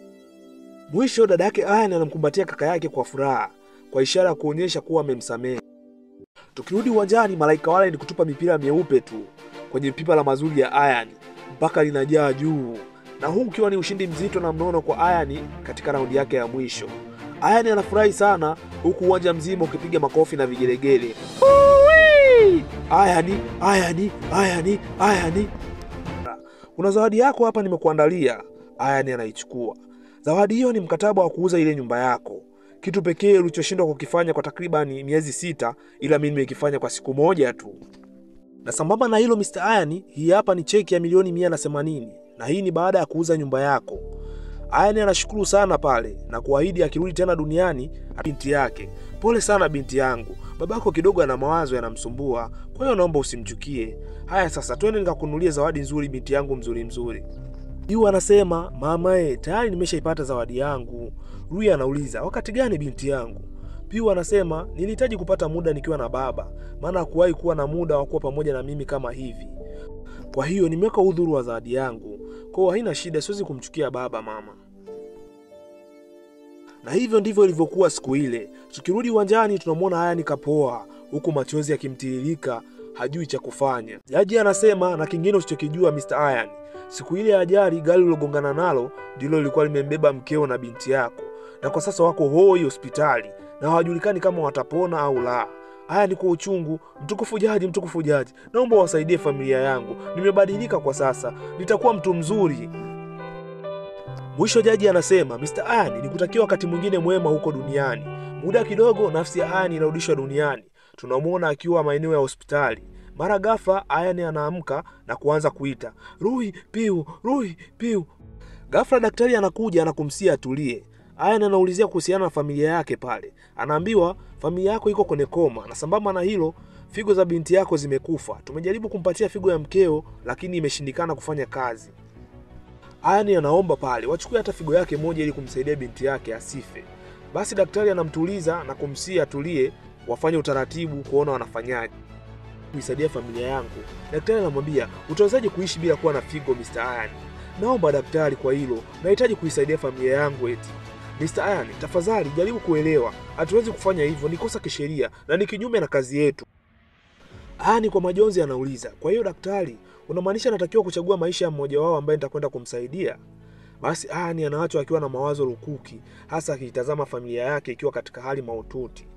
Mwisho dada yake Ian anamkumbatia kaka yake kwa furaha, kwa ishara ya kuonyesha kuwa amemsamehe. Tukirudi uwanjani, malaika wale ni kutupa mipira mieupe tu kwenye pipa la mazuri ya Ian mpaka linajaa juu. Na huu ukiwa ni ushindi mzito na mnono kwa Ian katika raundi yake ya mwisho. Ian anafurahi sana huku uwanja mzima ukipiga makofi na vigelegele. Ian. Kuna zawadi yako hapa nimekuandalia. Ian anaichukua. Zawadi hiyo ni mkataba wa kuuza ile nyumba yako. Kitu pekee ulichoshindwa kukifanya kwa takriban miezi 6, ila mimi nimekifanya kwa siku moja tu. Na sambamba na hilo Mr. Ian, hii hapa ni cheki ya milioni 180, na hii ni baada ya kuuza nyumba yako. Ian anashukuru sana pale na kuahidi akirudi tena duniani binti yake. Pole sana binti yangu, babako kidogo ana mawazo yanamsumbua, kwa hiyo naomba usimchukie. Haya sasa twende nikakununulie zawadi nzuri binti yangu mzuri. Yu anasema, mama tayari nimeshaipata zawadi yangu. Rui anauliza, wakati gani binti yangu? Piu anasema, nilihitaji kupata muda nikiwa na baba, maana hakuwahi kuwa na muda wa kuwa pamoja na mimi kama hivi. Kwa hiyo nimeweka udhuru wa zawadi yangu. Kwa haina shida, siwezi kumchukia baba mama. Na hivyo ndivyo ilivyokuwa siku ile. Tukirudi uwanjani tunamwona Ian kapoa, huku machozi yakimtiririka, hajui cha kufanya. Jaji anasema, na kingine usichokijua Mr. Ian, siku ile ya ajali gari lilogongana nalo ndilo lilikuwa limembeba mkeo na binti yako. Na kwa sasa wako hoi hospitali na hawajulikani kama watapona au la. Haya ni kwa uchungu. Mtukufu jaji, naomba wasaidie familia yangu. Nimebadilika kwa sasa, nitakuwa mtu mzuri. Mwisho jaji anasema, Mr. Ian, nikutakia wakati mwingine mwema huko duniani. Muda kidogo nafsi ya Ian inarudishwa duniani. Tunamuona akiwa maeneo ya hospitali. Mara ghafla Ian anaamka na kuanza kuita, Rui, Piu. Ghafla daktari anakuja na kumsia atulie. Ian anaulizia kuhusiana na familia yake pale. Anaambiwa familia yako iko kwenye koma, na sambamba na hilo figo za binti yako zimekufa. Tumejaribu kumpatia figo ya mkeo lakini imeshindikana kufanya kazi. Ian anaomba pale wachukue hata figo yake moja ili kumsaidia binti yake asife. Basi daktari anamtuliza na kumsia atulie, wafanye utaratibu kuona wanafanyaje. Kuisaidia familia yangu. Daktari anamwambia, utawezaje kuishi bila kuwa na figo Mr. Ian? Naomba daktari kwa hilo, nahitaji kuisaidia familia yangu eti. Mr. Ian, tafadhali jaribu kuelewa. Hatuwezi kufanya hivyo, ni kosa kisheria na ni kinyume na kazi yetu. Ian kwa majonzi anauliza, kwa hiyo daktari, unamaanisha natakiwa kuchagua maisha ya mmoja wao ambaye nitakwenda kumsaidia? Basi Ian anaachwa akiwa na mawazo lukuki, hasa akitazama familia yake ikiwa katika hali mahututi.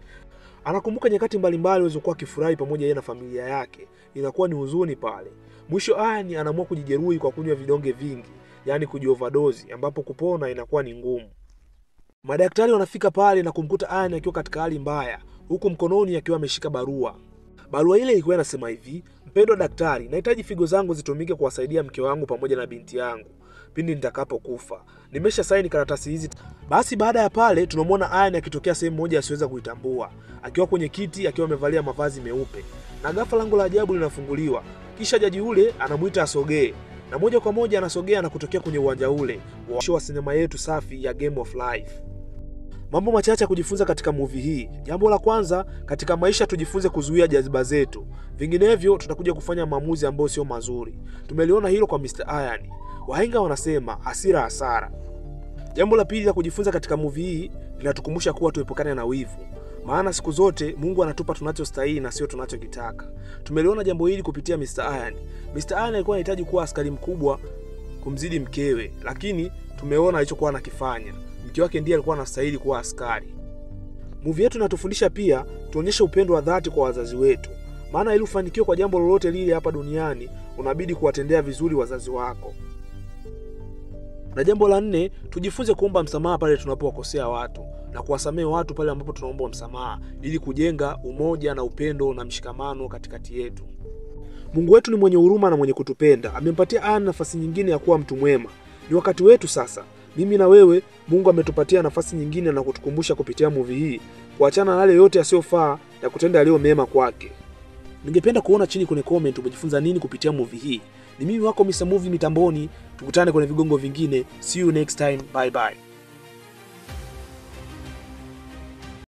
Anakumbuka nyakati mbalimbali walizokuwa kifurahi pamoja yeye na familia yake. Inakuwa ni huzuni pale. Mwisho Ian anaamua kujijeruhi kwa kunywa vidonge vingi, yani kujioverdose, ambapo kupona inakuwa ni ngumu. Madaktari wanafika pale na kumkuta Ian akiwa katika hali mbaya, huku mkononi akiwa ameshika barua. Barua ile ilikuwa inasema hivi, mpendwa daktari, nahitaji figo zangu zitumike kuwasaidia mke wangu pamoja na binti yangu pindi nitakapokufa. Nimesha saini karatasi hizi. Basi baada ya pale tunamwona Ian akitokea sehemu moja asiweza kuitambua, akiwa kwenye kiti akiwa amevalia mavazi meupe. Na ghafla lango la ajabu linafunguliwa. Kisha jaji ule anamuita asogee. Na moja kwa moja anasogea na kutokea kwenye uwanja ule wa sinema yetu safi ya Game of Life. Mambo machache kujifunza katika movie hii. Jambo la kwanza, katika maisha tujifunze kuzuia jaziba zetu. Vinginevyo tutakuja kufanya maamuzi ambayo sio mazuri. Tumeliona hilo kwa Mr. Ian. Wahenga wanasema hasira hasara. Jambo la pili la kujifunza katika movie hii, linatukumbusha kuwa tuepukane na wivu. Maana siku zote Mungu anatupa tunachostahili na sio tunachokitaka. Tumeliona jambo hili kupitia Mr. Ian. Mr. Ian alikuwa anahitaji kuwa askari mkubwa kumzidi mkewe, lakini tumeona alichokuwa anakifanya. Mke wake ndiye alikuwa anastahili kuwa askari. Movie yetu inatufundisha pia tuonyeshe upendo wa dhati kwa wazazi wetu. maana ili ufanikiwe kwa jambo lolote lile hapa duniani unabidi kuwatendea vizuri wazazi wako. Na jambo la 4, tujifunze kuomba msamaha pale tunapowakosea watu na kuwasamehe watu pale ambapo tunaomba msamaha ili kujenga umoja na upendo na mshikamano katikati yetu. Mungu wetu ni mwenye huruma na mwenye kutupenda. Amempatia Ann nafasi nyingine ya kuwa mtu mwema. Ni wakati wetu sasa. Mimi na wewe, Mungu ametupatia nafasi nyingine na kutukumbusha kupitia movie hii kuachana na yale yote yasiyofaa na kutenda yaliyo mema kwake. Ningependa kuona chini kwenye comment umejifunza nini kupitia movie hii. Ni mimi wako Mr. Movie mitamboni. Tukutane kwenye vigongo vingine. See you next time. Bye bye.